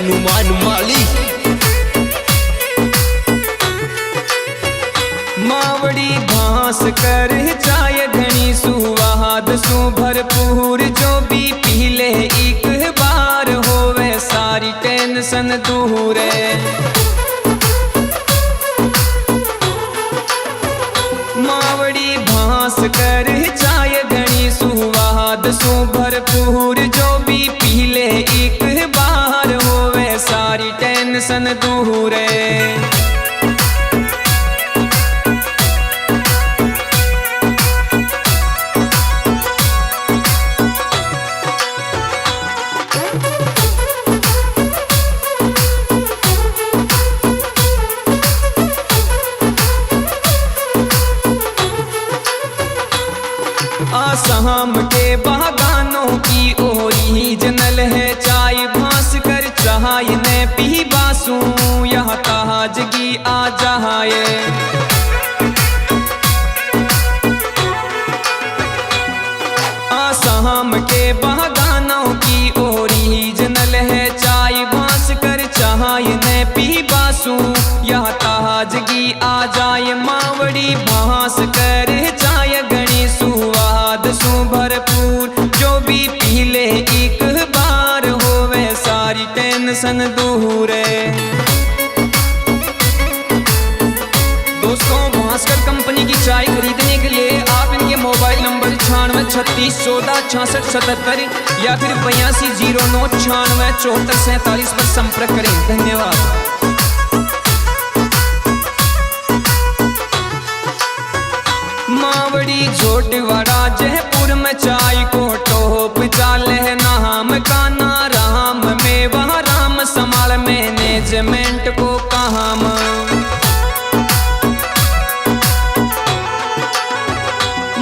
हनुमान माली। मावड़ी घास कर चाय घनी सुवाद सु भरपूर, जो भी पी ले एक बार होवे सारी टेंशन दूर। मावड़ी घास कर चाय घनी सुवाद सु भरपूर, जो भी पी ले एक बार होवे सारी टेंशन दूर। आसाम के बागानों की ओरिजिनल है चाय, भांस कर चाय ने पी बासू यहाँ ताजगी आ जाए। आसाम के बागानों की ओरिजिनल है चाय, भांस कर चाय ने पी बासू यहाँ ताजगी आ जाए। मावड़ी भांस कर चाय गणी सुवाद सु भरपूर, जो भी पी ले एक बार होवे सारी टेंशन दूर। दोस्तों, भास्कर कंपनी की चाय खरीदने के लिए आप इनके मोबाइल नंबर 96 36 14 66 77 या फिर 82 09 96 74 47 पर संपर्क करें। धन्यवाद। मावड़ी झोटवाड़ा जयपुर में चाय को टोप चाले नाम का नाराम में, वहाँ राम संभाल मैनेजमेंट को काम।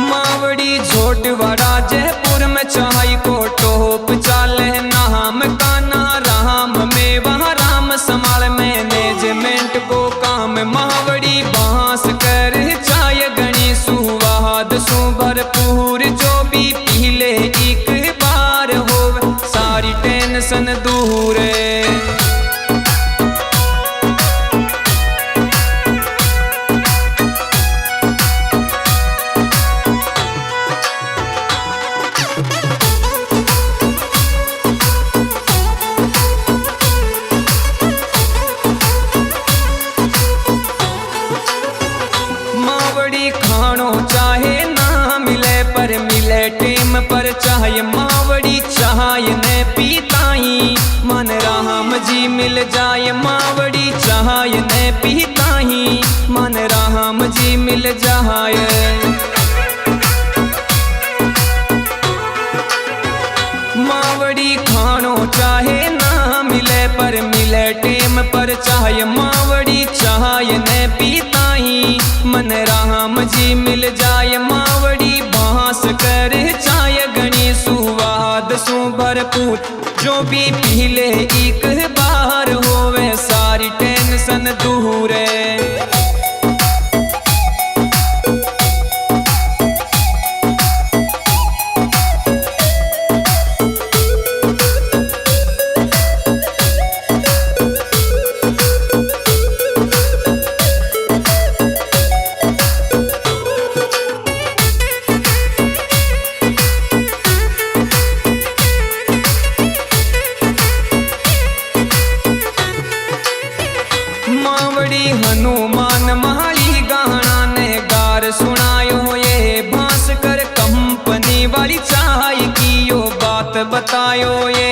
मावड़ी झोटवाड़ा जयपुर में चाय को टोप चाले नाम का नाराम में, वहाँ राम संभाल मैनेजमेंट को काम। मावड़ी बांस कर चाय गणी सुवाद सु भरपूर, जो भी पी ले एक बार होवे सारी टेंशन दूर। मावड़ी खानो चाहे ना मिले पर मिले टेम पर चाहे, मावड़ी चाय ने पीताई मन राम जी मिल जाए। मावड़ी चाय ने पीताई मन राम जी मिल जाए। मावड़ी खानो चाहे ना मिले पर मिले टेम पर चाहे, मावड़ी चाय ने पीताई मन राम जी मिल जाए। मावड़ी बांस कर चाय गणी सुवाद सु भरपूर, जो भी पी ले एक बार होवे सारी टेंशन दूर। मावड़ी हनुमान माली गाना ने गार सुनायो, ये भांस कर कंपनी वाली चाय की यो बात बतायो। ये